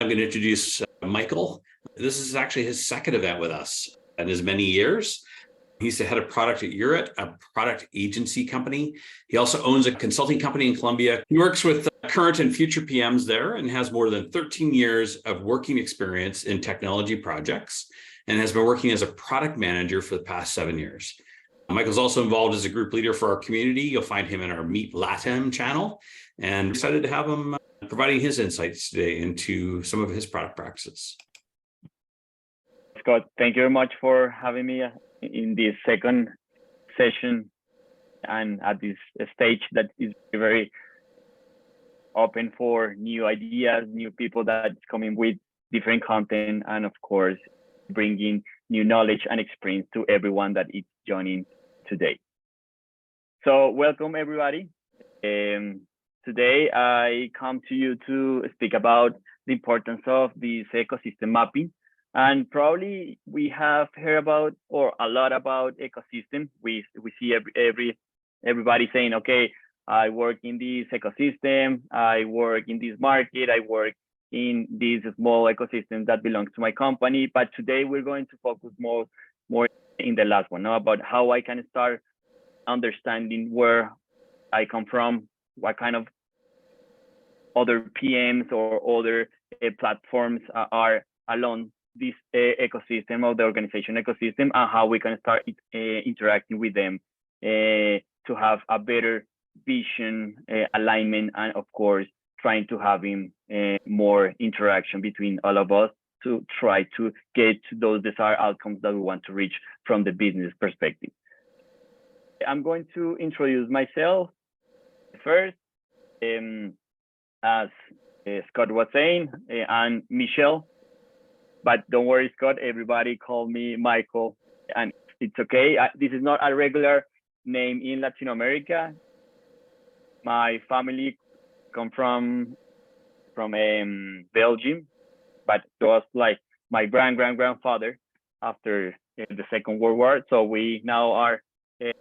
I'm going to introduce Michael. This is actually his second event with us in as many years. He's the head of product at Urit, a product agency company. He also owns a consulting company in Colombia. He works with current and future PMs there and has more than 13 years of working experience in technology projects and has been working as a product manager for the past 7 years. Michael's also involved as a group leader for our community. You'll find him in our Meet LATAM channel, and excited to have him providing his insights today into some of his product practices. Scott, thank you very much for having me in this second session and at this stage that is very open for new ideas, new people that's coming with different content, and of course, bringing new knowledge and experience to everyone that is joining today. So welcome everybody. Today I come to you to speak about the importance of this ecosystem mapping. And probably we have heard about or a lot about ecosystem. We see everybody saying, okay, I work in this ecosystem, I work in this market, I work in this small ecosystem that belongs to my company. But today we're going to focus more in the last one, about how I can start understanding where I come from, what kind of other PMs or other platforms are along this ecosystem of the organization ecosystem, and how we can start interacting with them to have a better vision, alignment, and of course, trying to having more interaction between all of us to try to get to those desired outcomes that we want to reach from the business perspective. I'm going to introduce myself first. As Scott was saying, I'm Michel, but don't worry, Scott, everybody call me Michael, and it's okay. This is not a regular name in Latin America. My family come from Belgium, but it was like my grandfather after the Second World War. So we now are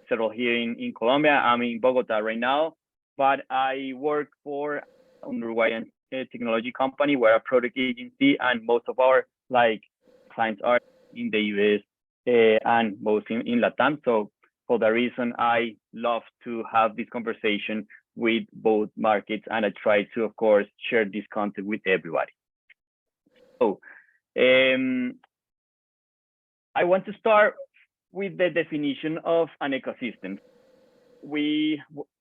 settled here in Colombia. I'm in Bogota right now, but I work for an Uruguayan technology company. We're a product agency, and most of our clients are in the US and most in LATAM. So for that reason, I love to have this conversation with both markets, and I try to, of course, share this content with everybody. So I want to start with the definition of an ecosystem.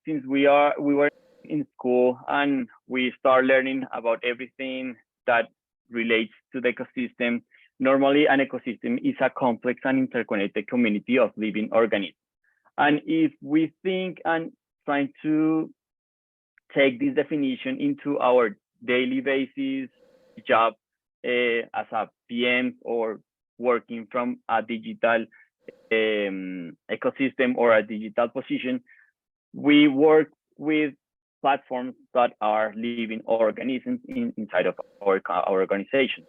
Since we were in school and we start learning about everything that relates to the ecosystem, normally an ecosystem is a complex and interconnected community of living organisms. And if we think and trying to take this definition into our daily basis job as a PM or working from a digital ecosystem or a digital position, we work with platforms that are living organisms inside of our organization.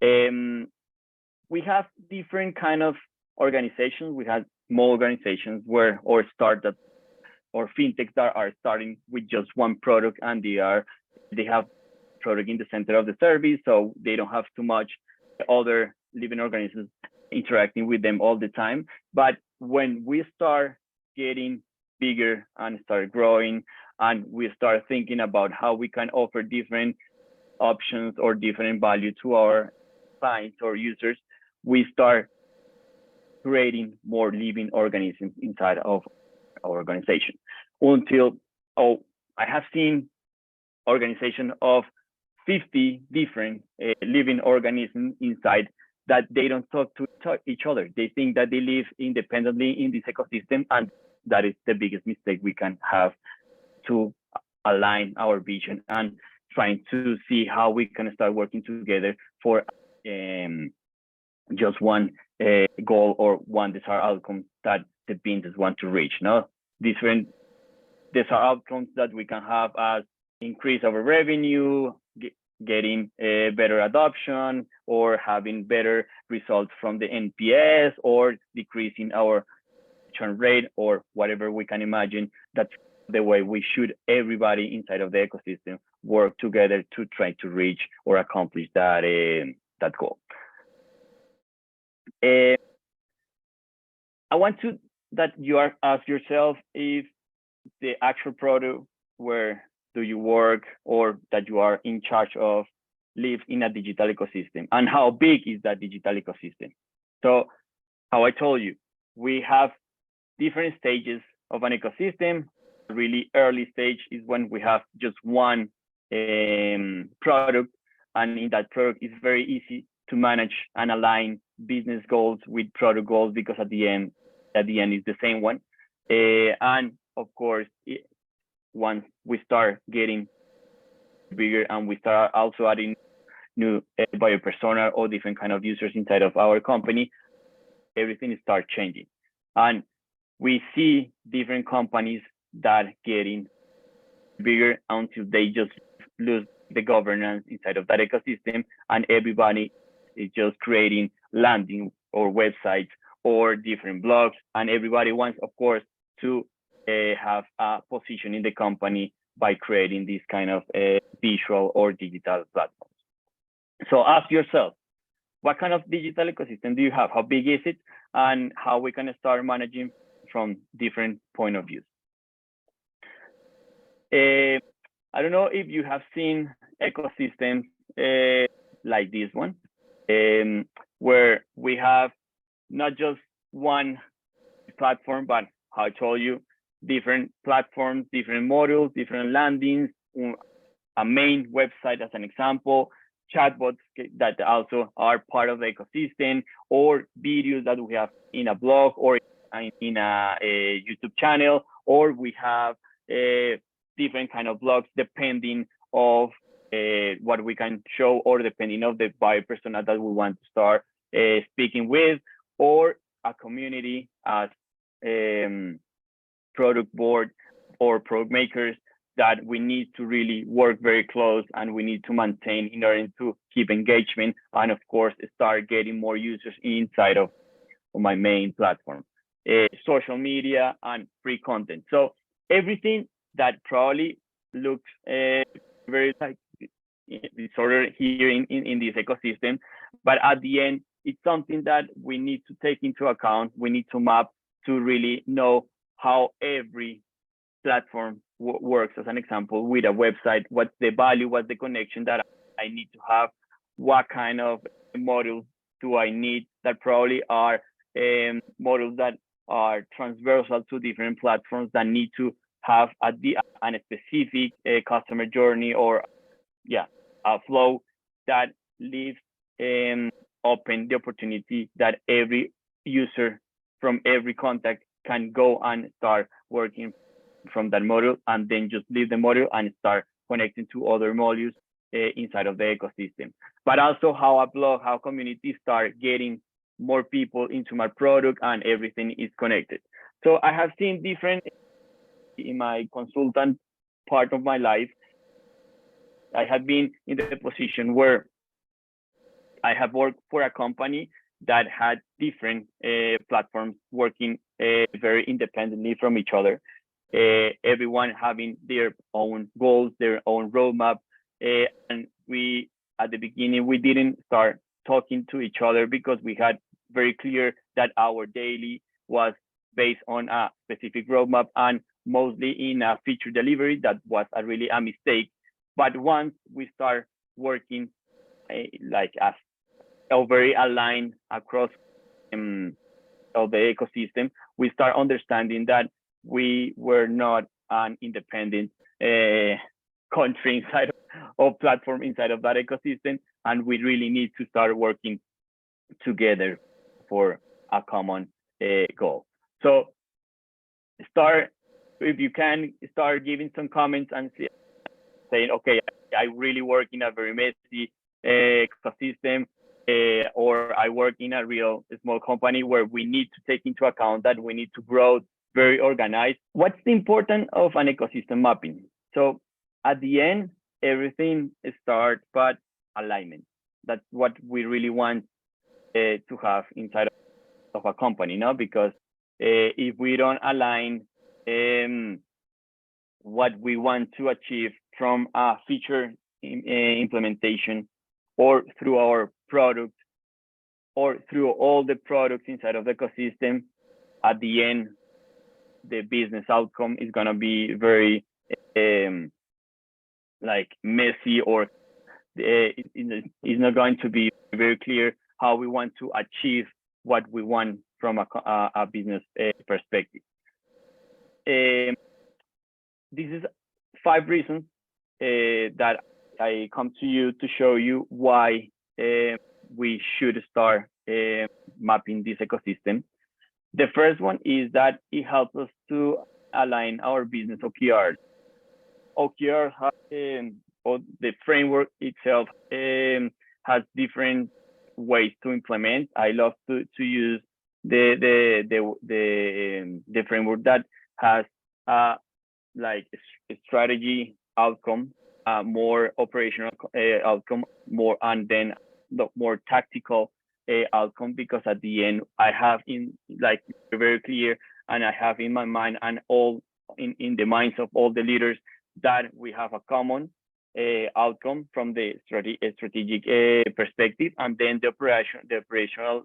We have different kind of organizations. We have small organizations or startups or fintechs that are starting with just one product, and they have product in the center of the service, so they don't have too much other living organisms interacting with them all the time. But when we start getting bigger and start growing, and we start thinking about how we can offer different options or different value to our clients or users, we start creating more living organisms inside of our organization. I have seen organization of 50 different living organisms inside that they don't talk to each other. They think that they live independently in this ecosystem, and that is the biggest mistake we can have to align our vision and trying to see how we can start working together for just one goal or one desired outcome that the business want to reach. Different desired outcomes that we can have as increase our revenue, getting a better adoption, or having better results from the NPS, or decreasing our churn rate, or whatever we can imagine that's the way we should everybody inside of the ecosystem work together to try to reach or accomplish that that goal. I want to that you are ask yourself if the actual product where do you work or that you are in charge of lives in a digital ecosystem, and how big is that digital ecosystem. So how I told you, we have different stages of an ecosystem. Really early stage is when we have just one product, and in that product it's very easy to manage and align business goals with product goals, because at the end is the same one. And of course, once we start getting bigger and we start also adding new buyer persona or different kind of users inside of our company, everything starts changing. And we see different companies that getting bigger until they just lose the governance inside of that ecosystem, and everybody is just creating landing or websites or different blogs, and everybody wants, of course, to have a position in the company by creating this kind of visual or digital platforms. So ask yourself, what kind of digital ecosystem do you have? How big is it? And how we can start managing from different point of views. I don't know if you have seen ecosystems like this one, where we have not just one platform, but how I told you, different platforms, different modules, different landings, a main website as an example, chatbots that also are part of the ecosystem, or videos that we have in a blog or in a YouTube channel, or we have different kind of blogs depending of what we can show, or depending of the buyer persona that we want to start speaking with, or a community as Productboard or product makers that we need to really work very close and we need to maintain in order to keep engagement, and of course start getting more users inside of my main platform, social media and free content. So everything that probably looks very like disorder here in this ecosystem, but at the end it's something that we need to take into account. We need to map to really know how every platform works. As an example, with a website, what's the value, what's the connection that I need to have, what kind of models do I need that probably are models that are transversal to different platforms that need to have a specific customer journey, or a flow that leaves open the opportunity that every user from every contact can go and start working from that module, and then just leave the module and start connecting to other modules inside of the ecosystem. But also how a blog, how communities start getting more people into my product, and everything is connected. So I have seen different in my consultant part of my life. I have been in the position where I have worked for a company that had different platforms working very independently from each other, everyone having their own goals, their own roadmap. And we, at the beginning, we didn't start talking to each other because we had very clear that our daily was based on a specific roadmap and mostly in a feature delivery. That was really a mistake. But once we start working like as very aligned across of the ecosystem, we start understanding that we were not an independent country inside of platform inside of that ecosystem, and we really need to start working together for a common goal. So start, if you can, start giving some comments and saying, okay, I really work in a very messy ecosystem, or I work in a real small company where we need to take into account that we need to grow very organized. What's the importance of an ecosystem mapping? So at the end, everything starts but alignment. That's what we really want to have inside of a company, no? Because if we don't align what we want to achieve from a feature implementation, or through our product, or through all the products inside of the ecosystem, at the end, the business outcome is going to be very like messy, or it's not going to be very clear how we want to achieve what we want from a business perspective. This is 5 reasons that I come to you to show you why we should start mapping this ecosystem. The first one is that it helps us to align our business OKRs. OKRs have, or the framework itself has different ways to implement. I love to use the framework that has like a strategy outcome, more operational outcome, more, and then the more tactical outcome, because at the end I have in like very clear, and I have in my mind and all in the minds of all the leaders, that we have a common outcome from the strategic perspective, and then the operational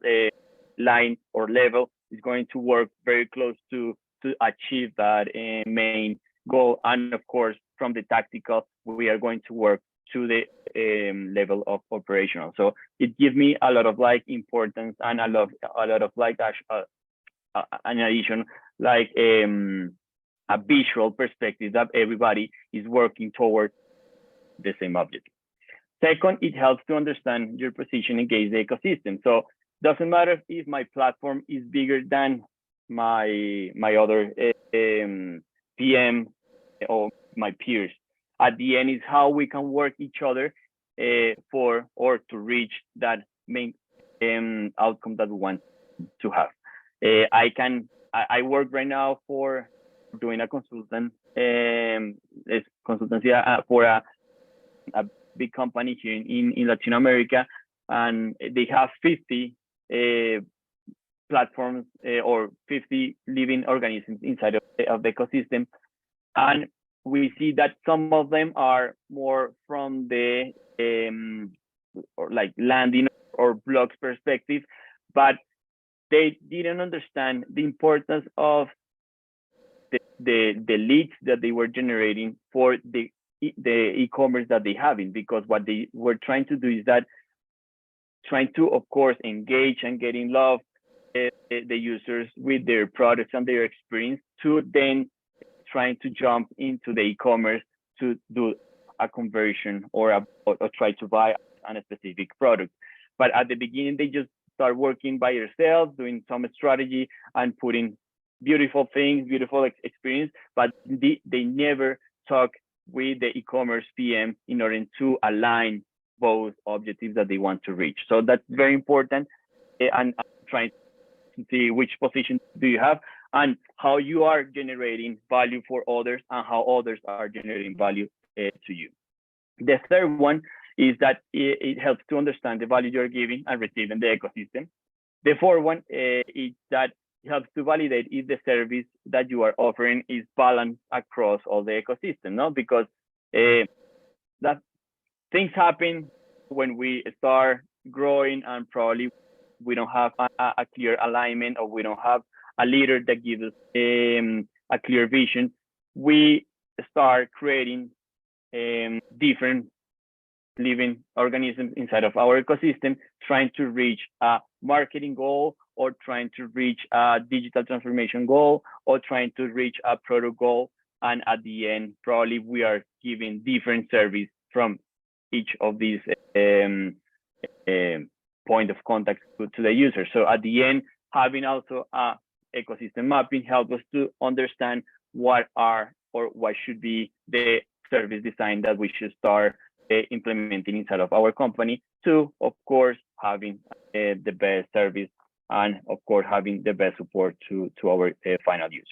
line or level is going to work very close to achieve that main goal. And of course, from the tactical, we are going to work to the level of operational. So it gives me a lot of like importance, and a lot of like an addition, like a visual perspective that everybody is working towards the same objective. Second, it helps to understand your position against the ecosystem. So doesn't matter if my platform is bigger than my other PM or my peers. At the end, is how we can work each other for, or to reach that main outcome that we want to have. I work right now for doing a consultancy for a big company here in Latin America, and they have 50 platforms or 50 living organisms inside of the ecosystem. And we see that some of them are more from the or like landing or blocks perspective, but they didn't understand the importance of the leads that they were generating for the e-commerce that they having, because what they were trying to do is that trying to, of course, engage and get in love the users with their products and their experience, to then trying to jump into the e-commerce to do a conversion or try to buy a specific product. But at the beginning, they just start working by themselves, doing some strategy and putting beautiful things, beautiful experience, but they never talk with the e-commerce PM in order to align both objectives that they want to reach. So that's very important, and trying to see which position do you have and how you are generating value for others and how others are generating value to you. The third one is that it helps to understand the value you're giving and receiving the ecosystem. The fourth one is that it helps to validate if the service that you are offering is balanced across all the ecosystem, no? Because that things happen when we start growing, and probably we don't have a clear alignment, or we don't have a leader that gives us a clear vision. We start creating different living organisms inside of our ecosystem, trying to reach a marketing goal, or trying to reach a digital transformation goal, or trying to reach a product goal. And at the end, probably we are giving different service from each of these point of contact to the user. So at the end, having also a ecosystem mapping helps us to understand what are or what should be the service design that we should start implementing inside of our company, to, of course, having the best service, and of course having the best support to our final users.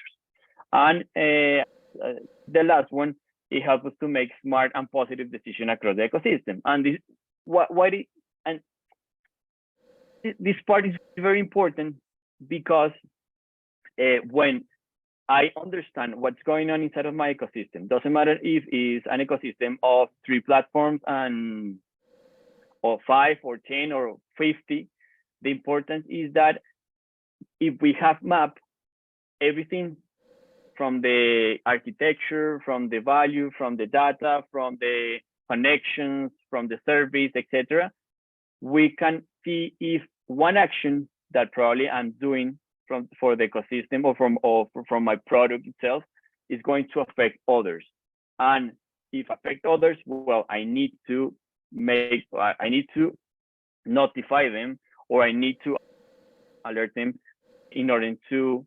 And the last one, it helps us to make smart and positive decisions across the ecosystem. And this part is very important, because when I understand what's going on inside of my ecosystem. Doesn't matter if it's an ecosystem of 3 platforms and or 5 or 10 or 50. The importance is that if we have mapped everything from the architecture, from the value, from the data, from the connections, from the service, etc., we can see if one action that probably I'm doing for the ecosystem or from my product itself is going to affect others. And if affect others, well, I need to notify them, or I need to alert them in order to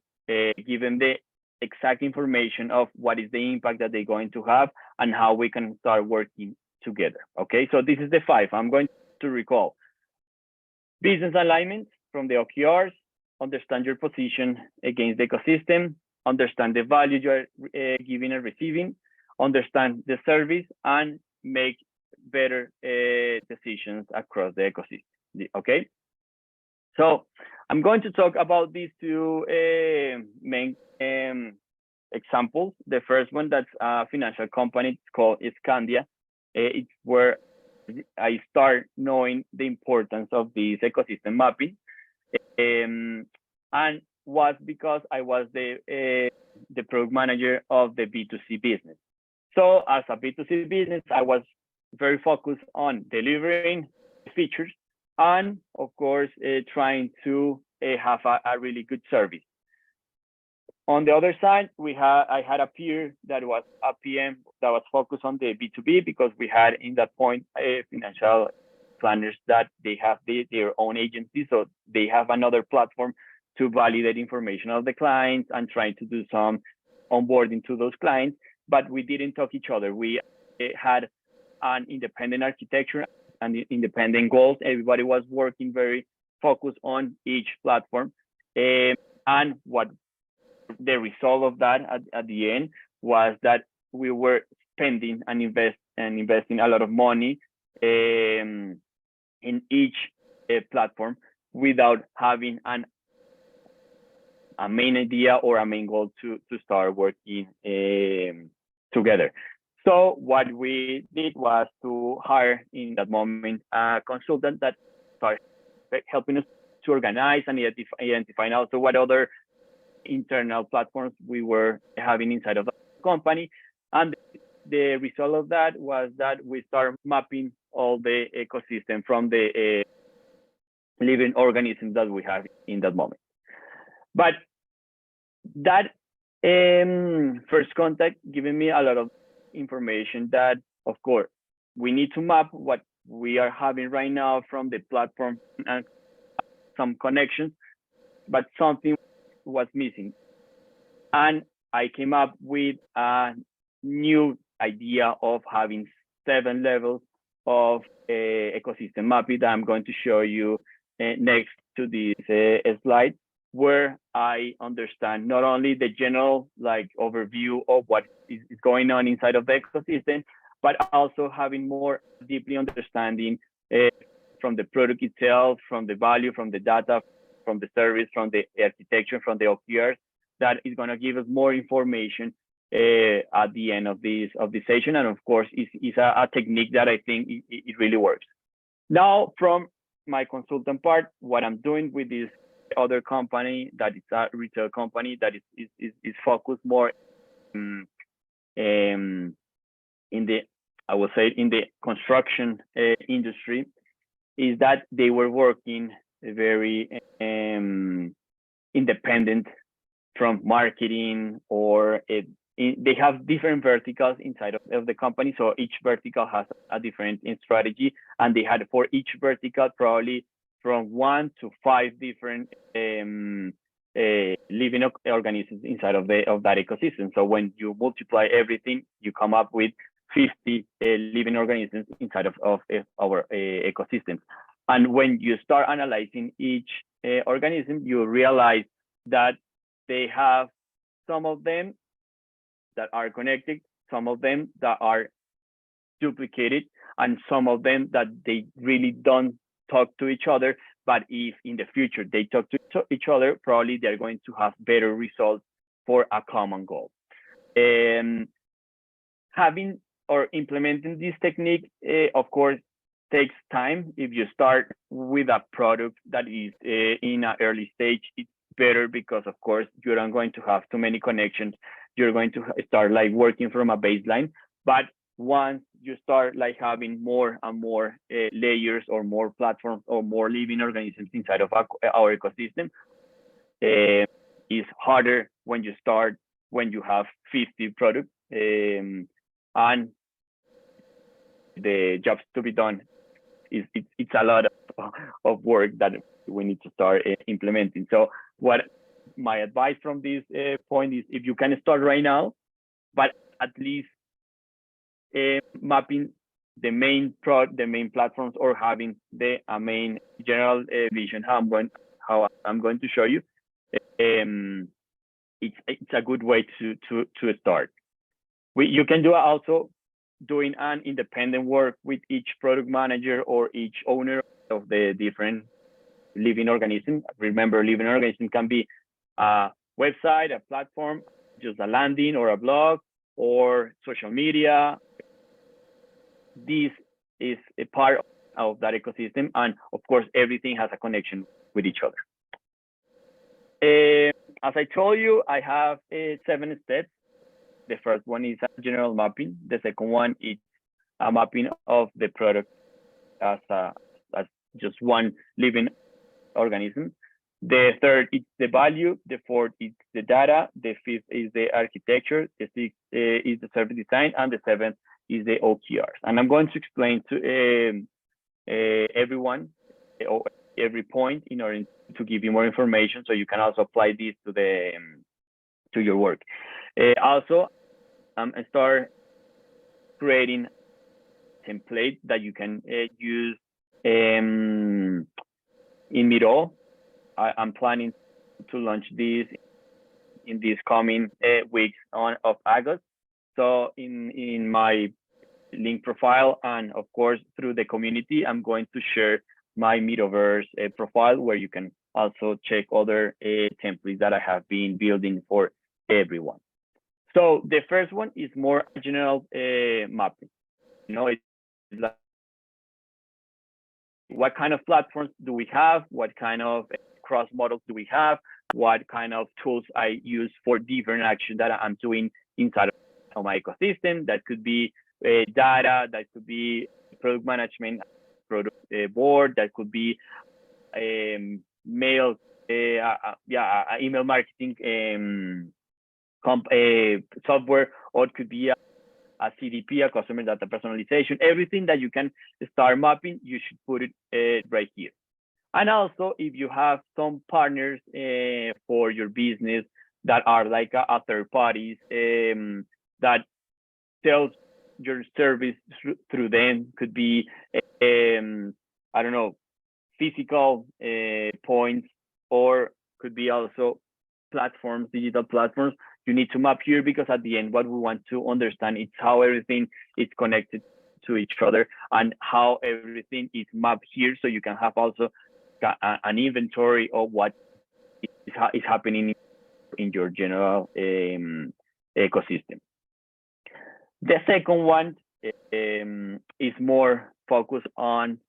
give them the exact information of what is the impact that they're going to have and how we can start working together. Okay, so this is the 5. I'm going to recall: business alignment from the OKRs, understand your position against the ecosystem, understand the value you're giving and receiving, understand the service, and make better decisions across the ecosystem. Okay, so I'm going to talk about these 2 main examples. The first one, that's a financial company, it's called Scandia. It's where I start knowing the importance of this ecosystem mapping, and was because I was the product manager of the B2C business. So as a B2C business, I was very focused on delivering features and, of course, trying to have a really good service. On the other side, I had a peer that was a PM that was focused on the B2B, because we had in that point financial planners that they have their own agency, so they have another platform to validate information of the clients and try to do some onboarding to those clients. But we didn't talk each other. We had an independent architecture and independent goals. Everybody was working very focused on each platform, and what the result of that at the end was that we were spending and investing a lot of money in each platform without having a main idea or a main goal to start working together. So what we did was to hire in that moment a consultant that started helping us to organize and identify also what other internal platforms we were having inside of the company. And the result of that was that we started mapping all the ecosystem from the living organisms that we have in that moment. But that first contact giving me a lot of information that, of course, we need to map what we are having right now from the platform and some connections, but something was missing. And I came up with a new idea of having 7 levels of ecosystem mapping that I'm going to show you next to this slide, where I understand not only the general overview of what is going on inside of the ecosystem, but also having more deeply understanding from the product itself, from the value, from the data, from the service, from the architecture, from the OKRs, that is going to give us more information at the end of this session. And of course, it's a technique that I think it really works. Now, from my consultant part, what I'm doing with this other company that is a retail company that is focused more in the, I would say, in the construction industry, is that they were working very independent from marketing, or they have different verticals inside of the company. So each vertical has a different strategy, and they had for each vertical probably from 1 to 5 different living organisms inside of that ecosystem. So when you multiply everything, you come up with 50 living organisms inside of our ecosystems. And when you start analyzing each organism, you realize that they have some of them that are connected, some of them that are duplicated, and some of them that they really don't talk to each other. But if in the future they talk to each other, probably they're going to have better results for a common goal. Having or implementing this technique, of course, takes time. If you start with a product that is in an early stage, it's better because, of course, you're not going to have too many connections. You're going to start like working from a baseline. But once you start like having more and more layers or more platforms or more living organisms inside of our ecosystem, it's harder when you start when you have 50 products and the jobs to be done. It's a lot of work that we need to start implementing. So what my advice from this point is, if you can start right now, but at least mapping the main platforms or having the main general vision how I'm going to show you. It's a good way to start. You can do also doing an independent work with each product manager or each owner of the different living organism. Remember, living organism can be a website, a platform, just a landing or a blog or social media. This is a part of that ecosystem, and of course, everything has a connection with each other. As I told you, I have 7 steps. The first one is a general mapping. The second one is a mapping of the product as just one living organism. The third is the value. The fourth is the data. The fifth is the architecture. The sixth is the service design, and the seventh is the OKRs. And I'm going to explain to everyone every point in order to give you more information, so you can also apply this to your work. Also, start creating templates that you can use in Miro. I'm planning to launch this in these coming weeks of August. So in my link profile and of course through the community, I'm going to share my Metaverse profile where you can also check other templates that I have been building for everyone. So the first one is more general mapping. You know, it's like, what kind of platforms do we have? What kind of cross models do we have? What kind of tools I use for different actions that I'm doing inside of my ecosystem? That could be data, that could be product management, Productboard, that could be email marketing software, or it could be a CDP, a customer data personalization. Everything that you can start mapping, you should put it right here. And also, if you have some partners for your business that are like a third parties that sells your service through them, could be I don't know, physical points, or could be also platforms, digital platforms. You need to map here, because at the end, what we want to understand is how everything is connected to each other and how everything is mapped here, so you can have also an inventory of what is happening in your general ecosystem. The second one is more focused on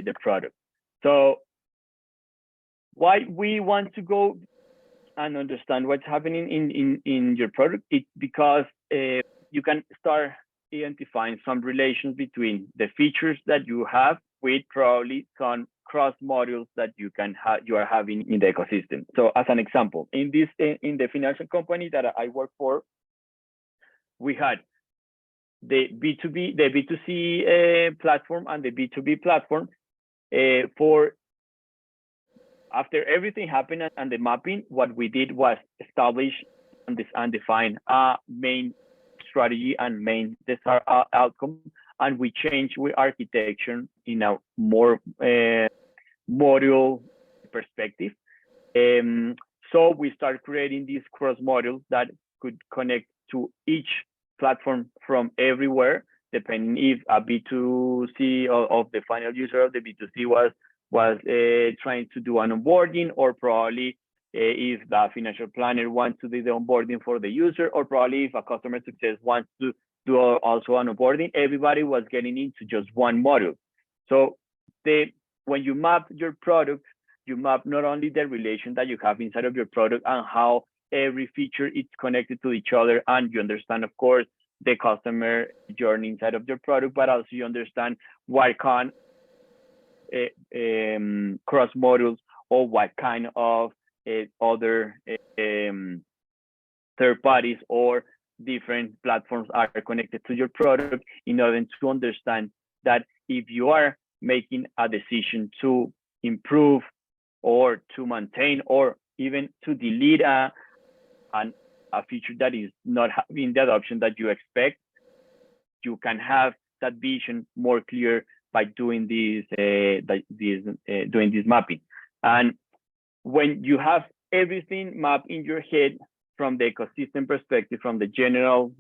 the product. So why we want to go and understand what's happening in your product, it's because you can start identifying some relations between the features that you have with probably some cross modules that you are having in the ecosystem. So as an example, in the financial company that I work for, we had the B2B, the B2C platform and the B2B platform. For after everything happened and the mapping, what we did was establish and define a main strategy and main desired outcome, and we changed with architecture in a more module perspective. So we start creating these cross modules that could connect to each platform from everywhere, depending if a B2C of the final user of the B2C was trying to do an onboarding, or probably if the financial planner wants to do the onboarding for the user, or probably if a customer success wants to do also an onboarding, everybody was getting into just one module. So when you map your product, you map not only the relation that you have inside of your product and how every feature is connected to each other, and you understand, of course, the customer journey inside of your product, but also you understand what kind cross modules or what kind of other third parties or different platforms are connected to your product, in order to understand that if you are making a decision to improve or to maintain or even to delete a feature that is not having the adoption that you expect, you can have that vision more clear by doing this mapping. And when you have everything mapped in your head from the ecosystem perspective, from the general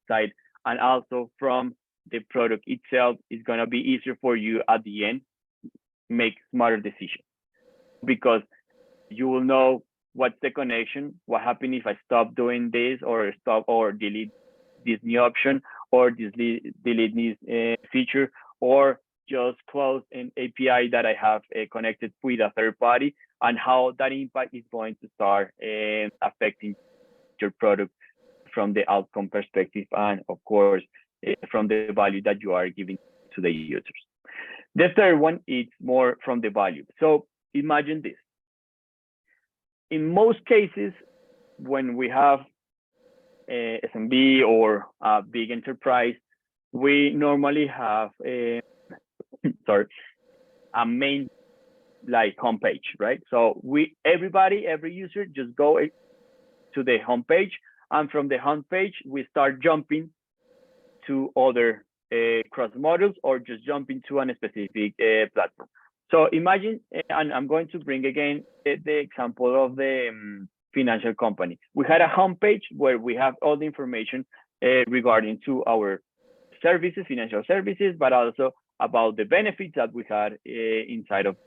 side, and also from the product itself, it's going to be easier for you at the end make smarter decisions, because you will know what's the connection, what happens if I stop doing this, or stop or delete this new option, or delete this feature, or just close an API that I have connected with a third party, and how that impact is going to start affecting your product from the outcome perspective, and of course from the value that you are giving to the users. The third one is more from the value. So imagine this. In most cases, when we have a SMB or a big enterprise, we normally have a main homepage, right? So every user just go to the homepage, and from the homepage we start jumping to other cross modules, or just jumping to a specific platform. So imagine, and I'm going to bring again the example of the financial company. We had a homepage where we have all the information regarding to our services, financial services, but also about the benefits that we had inside of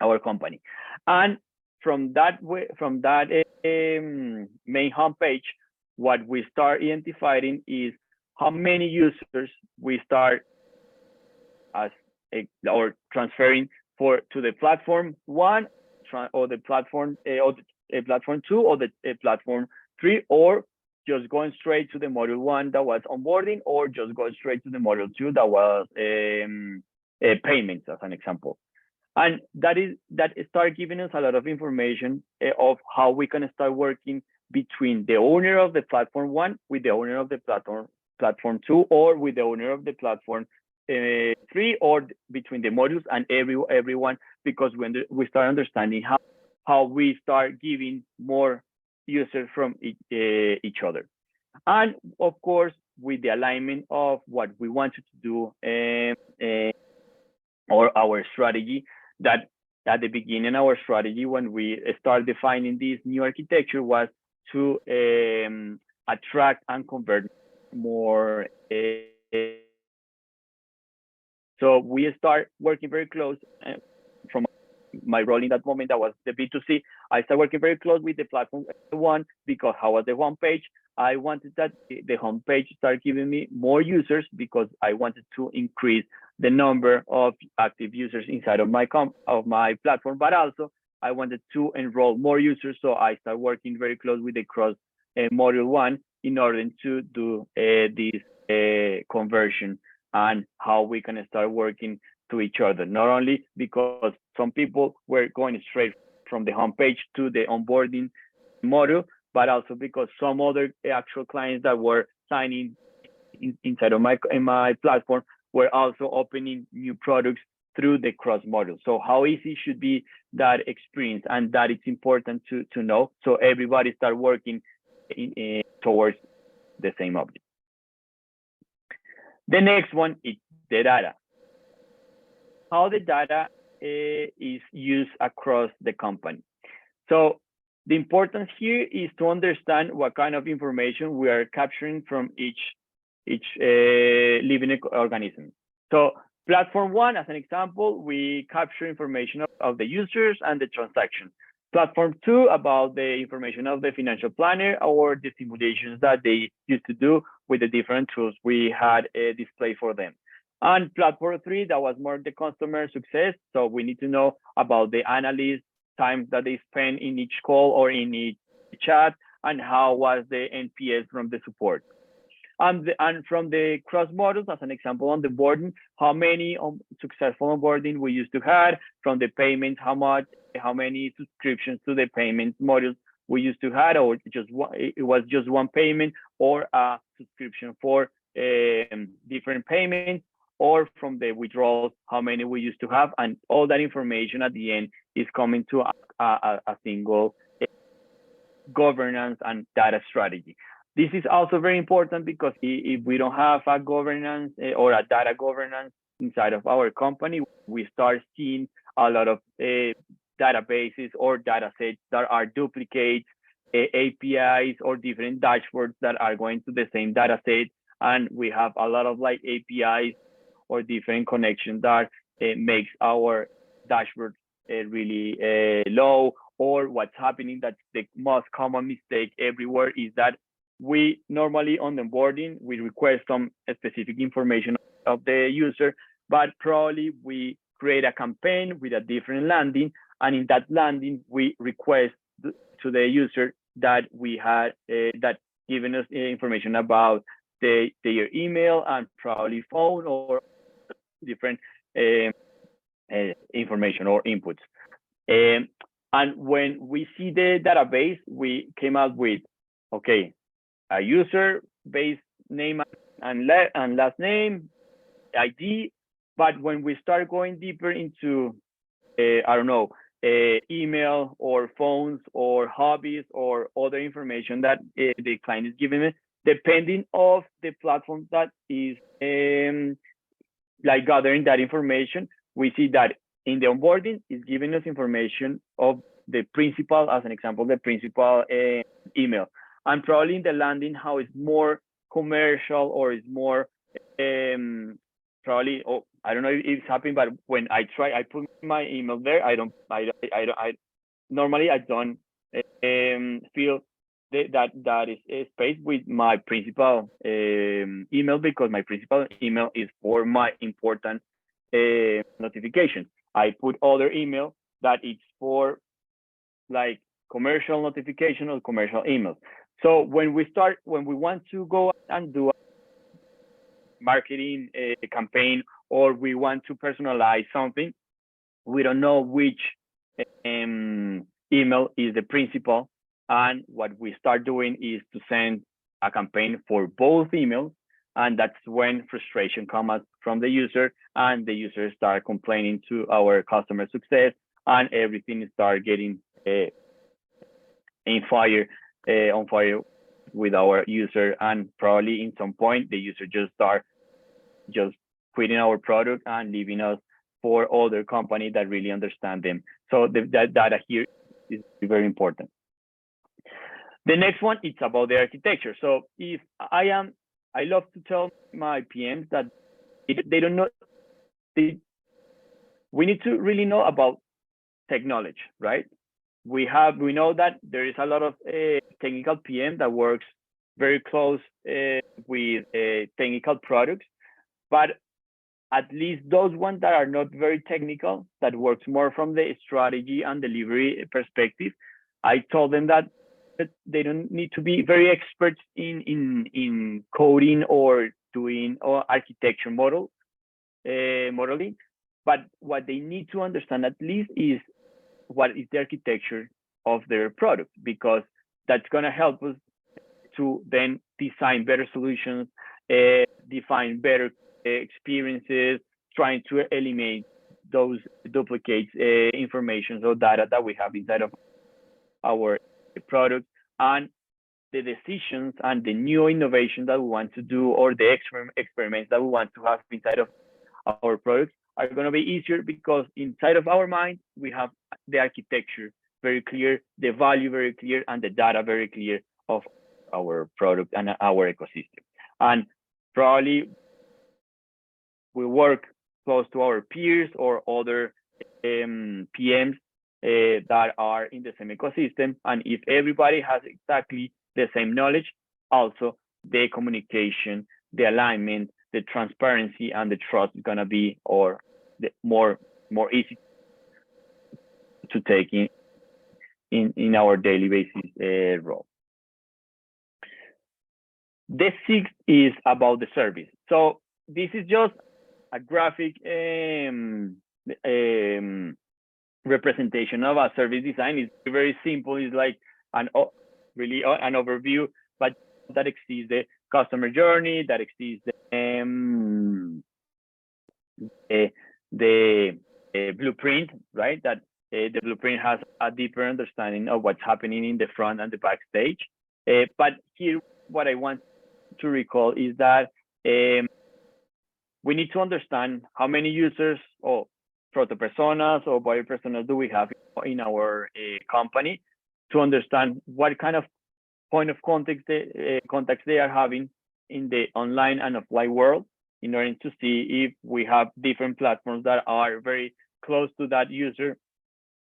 our company. And from that main homepage, what we start identifying is how many users we start as or transferring to the platform 1, or the platform platform 2, or the platform 3, or just going straight to the module 1 that was onboarding, or just going straight to the module 2 that was payments, as an example. And that start giving us a lot of information of how we can start working between the owner of the platform 1 with the owner of the platform 2, or with the owner of the platform 3, or between the modules and everyone, because when we start understanding how we start giving more users from each other. And of course, with the alignment of what we wanted to do or our strategy, that at the beginning, our strategy when we start defining this new architecture was to attract and convert more. So we start working very close from my role in that moment, that was the B2C. I started working very close with the platform 1, because how was the homepage? I wanted that the homepage start giving me more users, because I wanted to increase the number of active users inside of my platform, but also I wanted to enroll more users. So I started working very close with the cross module 1 in order to do this conversion, and how we can start working to each other, not only because some people were going straight from the homepage to the onboarding module, but also because some other actual clients that were signing inside of my platform were also opening new products through the cross module. So how easy should be that experience, and that it's important to know, so everybody start working towards the same object. The next one is the data. How the data is used across the company. So the importance here is to understand what kind of information we are capturing from each living organism. So platform 1, as an example, we capture information of the users and the transactions. Platform 2 about the information of the financial planner or the simulations that they used to do with the different tools we had displayed for them. And platform 3, that was more the customer success. So we need to know about the analyst time that they spend in each call or in each chat, and how was the NPS from the support. And from the cross models, as an example on the boarding, how many successful onboarding we used to have, from the payments, how many subscriptions to the payment modules we used to have, or it was just one payment, or a subscription for different payments, or from the withdrawals, how many we used to have, and all that information at the end is coming to a single governance and data strategy. This is also very important because if we don't have a governance or a data governance inside of our company, we start seeing a lot of databases or data sets that are duplicates, APIs or different dashboards that are going to the same data set. And we have a lot of like APIs or different connections that makes our dashboard really low. Or what's happening, that's the most common mistake everywhere, is that we normally on the onboarding, we request some specific information of the user, but probably we create a campaign with a different landing. And in that landing, we request to the user that we had that given us information about their email and probably phone or different information or inputs. And when we see the database, we came out with, okay, a user base name and last name, ID. But when we start going deeper into, I don't know, email or phones or hobbies or other information that the client is giving me, depending of the platform that is like gathering that information, we see that in the onboarding is giving us information of the principal, as an example, the principal email. And probably in the landing, how it's more commercial or it's more probably, I don't know if it's happening, but when I put my email there, normally I don't feel that is a space with my principal email, because my principal email is for my important notifications. I put other email that it's for like commercial notification or commercial emails. So when we want to go and do a marketing campaign, or we want to personalize something, we don't know which email is the principal. And what we start doing is to send a campaign for both emails. And that's when frustration comes from the user, and the user start complaining to our customer success, and everything start getting on fire with our user. And probably in some point, the user just start quitting our product and leaving us for other company that really understand them. So that data here is very important. The next one, it's about the architecture. So if I love to tell my PMs that they don't know, we need to really know about technology, right? We know that there is a lot of technical PM that works very close with technical products, but at least those ones that are not very technical, that works more from the strategy and delivery perspective, I told them that they don't need to be very experts in coding or doing architecture modeling, but what they need to understand at least is what is the architecture of their product, because that's going to help us to then design better solutions, define better experiences, trying to eliminate those duplicates information or data that we have inside of our product, and the decisions and the new innovation that we want to do, or the experiments that we want to have inside of our products, are going to be easier, because inside of our mind we have the architecture very clear, the value very clear, and the data very clear of our product and our ecosystem. And probably we work close to our peers or other PMs that are in the same ecosystem. And if everybody has exactly the same knowledge, also the communication, the alignment, the transparency, and the trust is gonna be more easy to take in our daily basis role. The sixth is about the service. So this is just a graphic representation of a service design. It's very simple. It's like really an overview, but that exceeds the customer journey, that exceeds the blueprint, right? That the blueprint has a deeper understanding of what's happening in the front and the backstage. But here, what I want to recall is that we need to understand how many users or proto-personas or buyer personas do we have in our company, to understand what kind of point of contact they are having in the online and offline world, in order to see if we have different platforms that are very close to that user.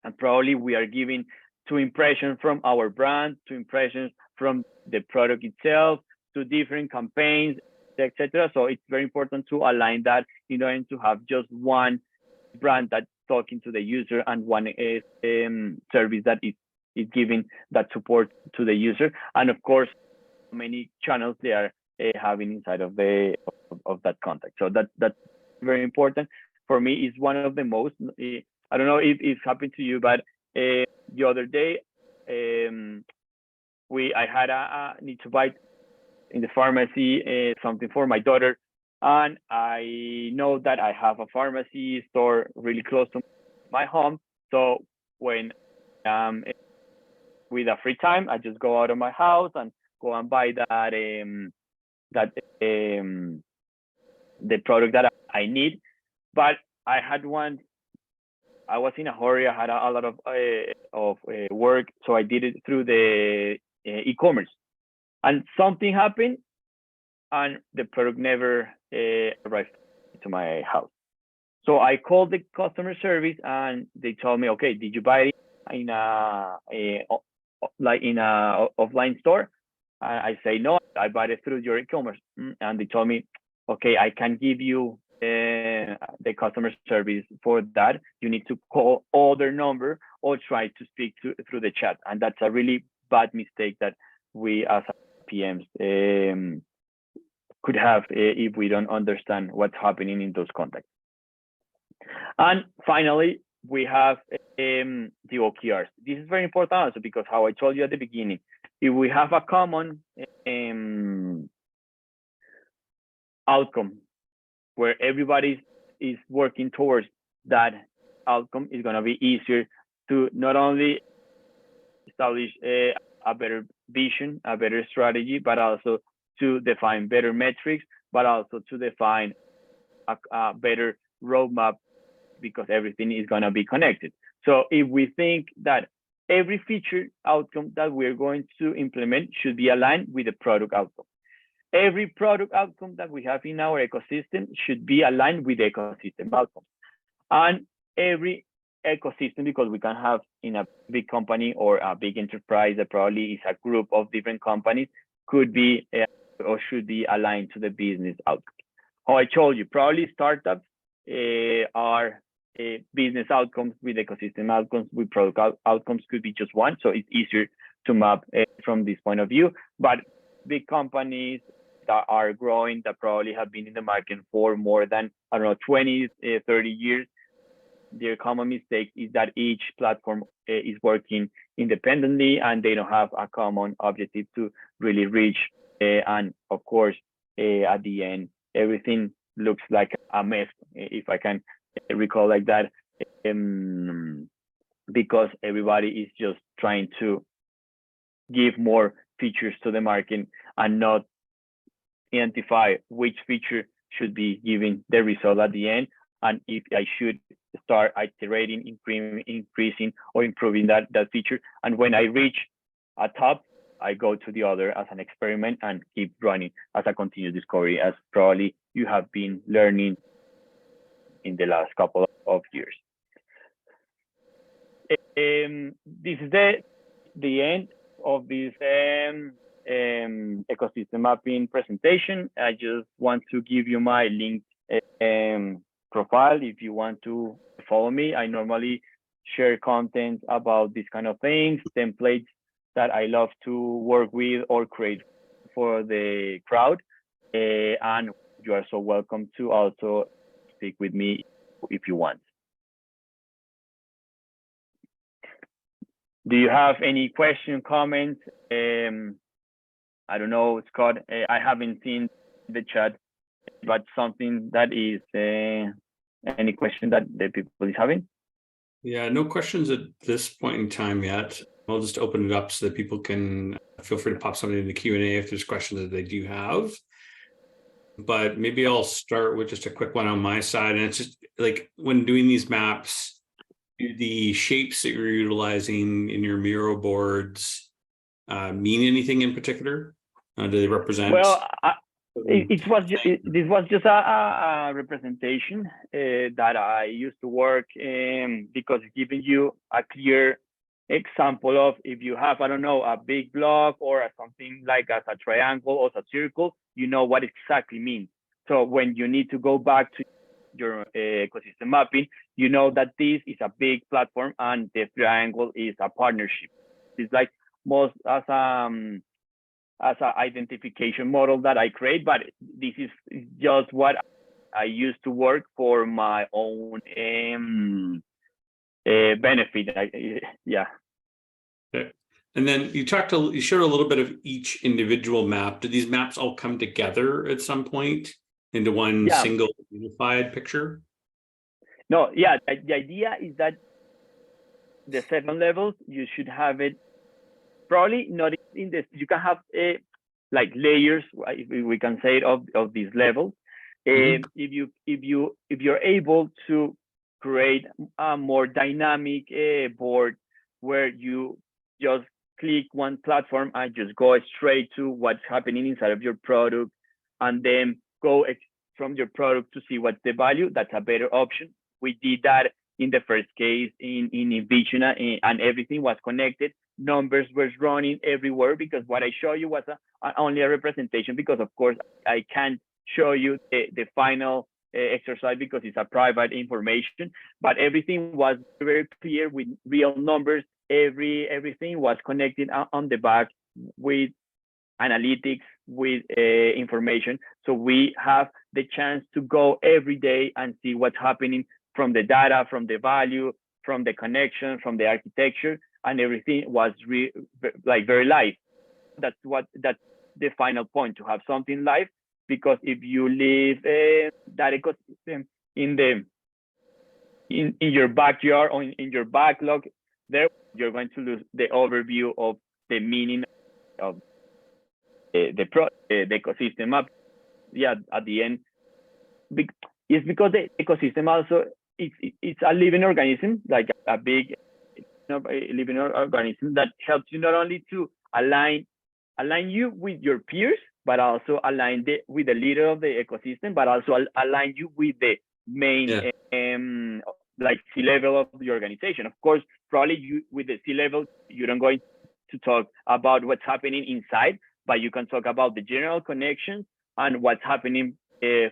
And probably we are giving 2 impressions from our brand, 2 impressions from the product itself, to different campaigns, etc. So it's very important to align that in order to have just one brand that's talking to the user and one service that is giving that support to the user. And of course, many channels they are having inside of that contact. So that's very important. For me, is one of the most, I don't know if it's happened to you, but the other day, I had a need to buy in the pharmacy something for my daughter, and I know that I have a pharmacy store really close to my home. So when with a free time, I just go out of my house and go and buy the product that I need. But I was in a hurry. I had a lot of work, so I did it through the e-commerce. And something happened, and the product never arrived to my house. So I called the customer service, and they told me, "Okay, did you buy it in a offline store?" And I say, "No, I bought it through your e-commerce." And they told me, "Okay, I can give you the customer service for that. You need to call other number or try to speak through the chat." And that's a really bad mistake that we as PMs could have if we don't understand what's happening in those contacts. And finally, we have the OKRs. This is very important also, because how I told you at the beginning, if we have a common outcome where everybody is working towards that outcome, is going to be easier to not only establish a better vision, a better strategy, but also to define better metrics, but also to define a better roadmap, because everything is going to be connected. So if we think that every feature outcome that we're going to implement should be aligned with the product outcome. Every product outcome that we have in our ecosystem should be aligned with the ecosystem outcome. And every ecosystem, because we can have in a big company or a big enterprise that probably is a group of different companies, could be or should be aligned to the business outcome. How I told you, probably startups are business outcomes with ecosystem outcomes, with product outcomes could be just one. So it's easier to map from this point of view. But big companies that are growing, that probably have been in the market for more than, I don't know, 20, 30 years, their common mistake is that each platform is working independently and they don't have a common objective to really reach. And of course, at the end, everything looks like a mess, if I can recall like that, because everybody is just trying to give more features to the market and not identify which feature should be giving the result at the end, and if I should start iterating, increasing or improving that feature. And when I reach a top, I go to the other as an experiment and keep running as a continuous discovery, as probably you have been learning in the last couple of years. this is the end of this ecosystem mapping presentation. I just want to give you my link profile if you want to follow me. I normally share content about these kind of things, templates that I love to work with or create for the crowd. And you are so welcome to also speak with me if you want. Do you have any question, comments? I don't know, Scott, I haven't seen the chat, but something that is any question that the people is having? Yeah, no questions at this point in time yet. I'll just open it up so that people can feel free to pop something in the Q&A if there's questions that they do have. But maybe I'll start with just a quick one on my side. And it's just like when doing these maps, do the shapes that you're utilizing in your Miro boards mean anything in particular? Do they represent? Well, this was just a representation that I used to work because it's giving you a clear example of if you have, I don't know, a big block or something like as a triangle or a circle, you know what it exactly means. So when you need to go back to your ecosystem mapping, you know that this is a big platform and the triangle is a partnership. It's like most as an identification model that I create, but this is just what I used to work for my own benefit. Yeah. Okay. And then you showed a little bit of each individual map. Do these maps all come together at some point into one single unified picture? No, yeah, the idea is that the 7 levels, you should have it probably not in this, you can have like layers, if we can say it, of these levels. If you're able to create a more dynamic board where you just click one platform and just go straight to what's happening inside of your product, and then go from your product to see what's the value, that's a better option. We did that in the first case in Envision, and everything was connected. Numbers were running everywhere because what I show you was only a representation, because of course I can't show you the final exercise because it's a private information, but everything was very clear with real numbers. Everything was connected on the back with analytics, with information. So we have the chance to go every day and see what's happening from the data, from the value, from the connection, from the architecture, and everything was very live. That's the final point, to have something live, because if you leave that ecosystem in your backyard or in your backlog, there you're going to lose the overview of the meaning of the ecosystem map. Yeah, at the end, it's because the ecosystem also it's a living organism, like a big living organism that helps you not only to align you with your peers, but also align with the leader of the ecosystem, but also align you with the main like C-level of the organization. Of course, probably you with the C-level, you're not going to talk about what's happening inside, but you can talk about the general connections and what's happening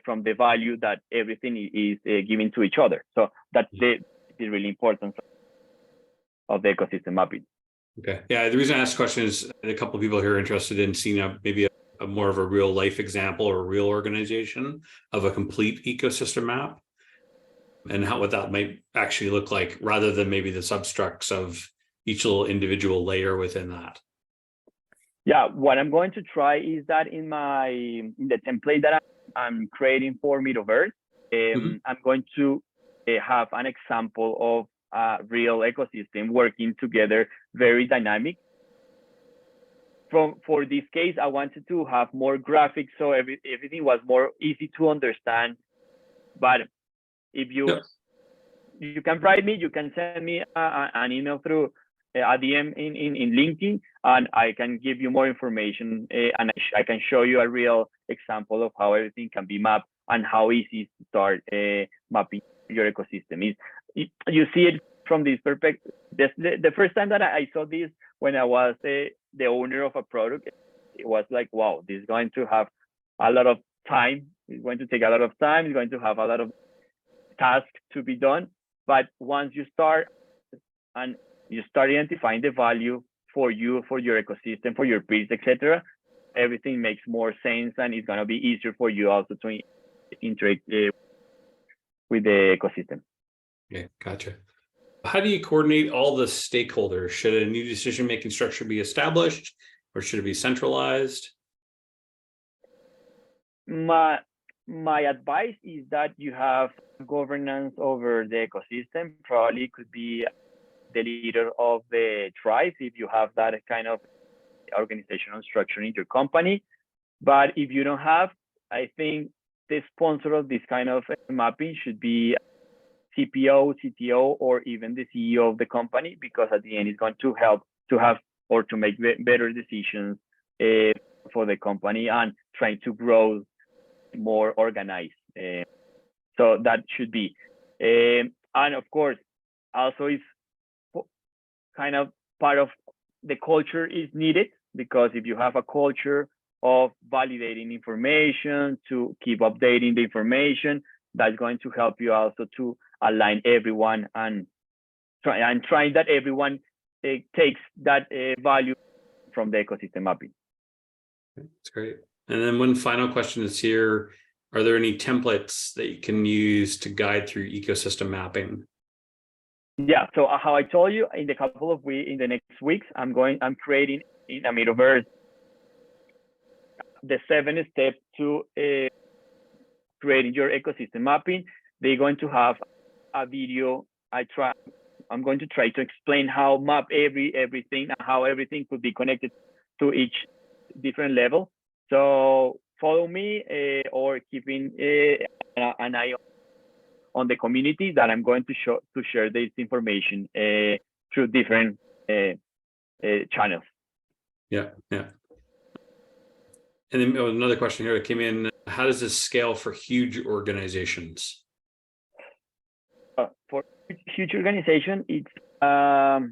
from the value that everything is giving to each other. So that's the really importance of the ecosystem mapping. Okay. Yeah. The reason I asked the question is a couple of people here are interested in seeing maybe a more of a real life example or a real organization of a complete ecosystem map, and what that might actually look like, rather than maybe the substructs of each little individual layer within that. Yeah, what I'm going to try is that in the template that I'm creating for Metaverse, I'm going to have an example of a real ecosystem working together, very dynamic. For this case, I wanted to have more graphics, so everything was more easy to understand. But if you can write me, you can send me an email through a DM in LinkedIn, and I can give you more information, and I can show you a real example of how everything can be mapped and how easy to start mapping your ecosystem is. You see it from this perspective, the first time that I saw this when I was the owner of a product, it was like, wow, this is going to have a lot of time. It's going to take a lot of time. It's going to have a lot of tasks to be done. But once you start and you start identifying the value for you, for your ecosystem, for your peers, etc., everything makes more sense, and it's going to be easier for you also to interact with the ecosystem. Okay, gotcha. How do you coordinate all the stakeholders? Should a new decision-making structure be established, or should it be centralized? My advice is that you have governance over the ecosystem. Probably could be the leader of the tribe if you have that kind of organizational structure in your company. But if you don't have, I think the sponsor of this kind of mapping should be CPO, CTO, or even the CEO of the company, because at the end it's going to help to have or to make better decisions for the company and trying to grow more organized. So that should be. And of course, also is kind of part of the culture is needed, because if you have a culture of validating information, to keep updating the information, that's going to help you also to align everyone and trying that everyone takes that value from the ecosystem mapping. That's great. And then one final question is here. Are there any templates that you can use to guide through ecosystem mapping? Yeah, so how I told you, in the next weeks, I'm creating in a metaverse the 7 steps to creating your ecosystem mapping. They're going to have a video. I'm going to try to explain how map everything and how everything could be connected to each different level. So follow me or keeping an eye on the community that I'm going to share this information through different channels. Yeah. And then another question here that came in: how does this scale for huge organizations? For huge organization, it's for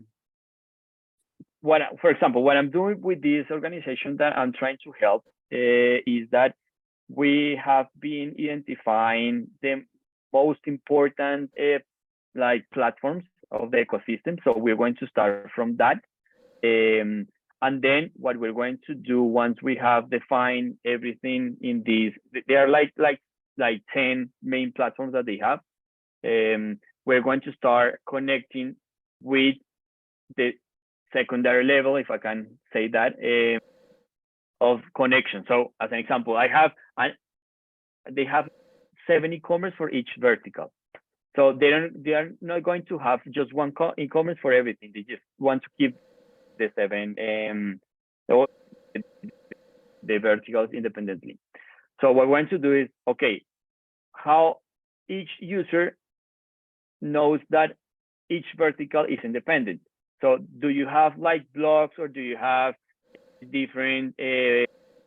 example, what I'm doing with this organization that I'm trying to help is that we have been identifying the most important like platforms of the ecosystem. So we're going to start from that. And then what we're going to do once we have defined everything in these, there are like 10 main platforms that they have. We're going to start connecting with the secondary level, if I can say that, of connection. So as an example, they have 7 e-commerce for each vertical. So they are not going to have just one e-commerce for everything. They just want to keep the 7 the verticals independently. So what we're going to do is, okay, how each user knows that each vertical is independent. So do you have like blogs, or do you have different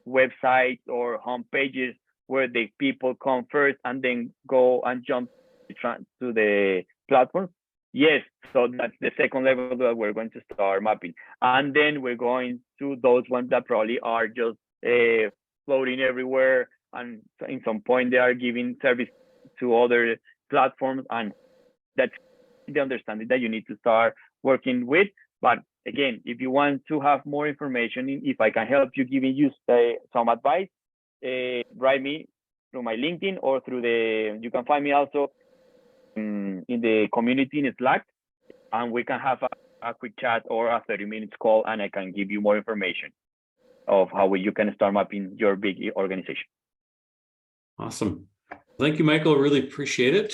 websites or home pages where the people come first and then go and jump to the platform? Yes, so that's the second level that we're going to start mapping. And then we're going to those ones that probably are just floating everywhere, and in some point they are giving service to other platforms, and that's the understanding that you need to start working with. But again, if you want to have more information, if I can help you giving you some advice, write me through my LinkedIn or you can find me also in the community in Slack, and we can have a quick chat or a 30-minute call, and I can give you more information of how you can start mapping your big organization. Awesome. Thank you, Michael. Really appreciate it.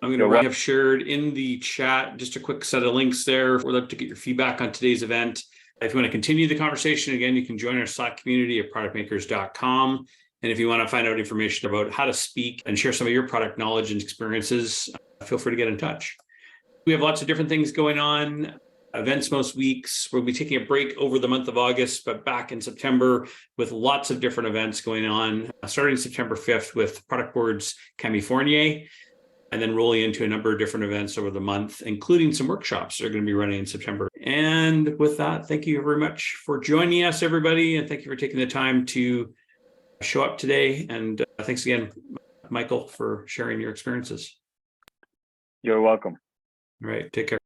I'm going to have shared in the chat just a quick set of links there. We'd love to get your feedback on today's event. If you want to continue the conversation, again, you can join our Slack community at productmakers.com. And if you want to find out information about how to speak and share some of your product knowledge and experiences, feel free to get in touch. We have lots of different things going on, events most weeks. We'll be taking a break over the month of August, but back in September with lots of different events going on, starting September 5th with Productboard's California. and then rolling into a number of different events over the month, including some workshops that are going to be running in September. And with that, thank you very much for joining us, everybody. And thank you for taking the time to show up today. And thanks again, Michael, for sharing your experiences. You're welcome. All right, take care.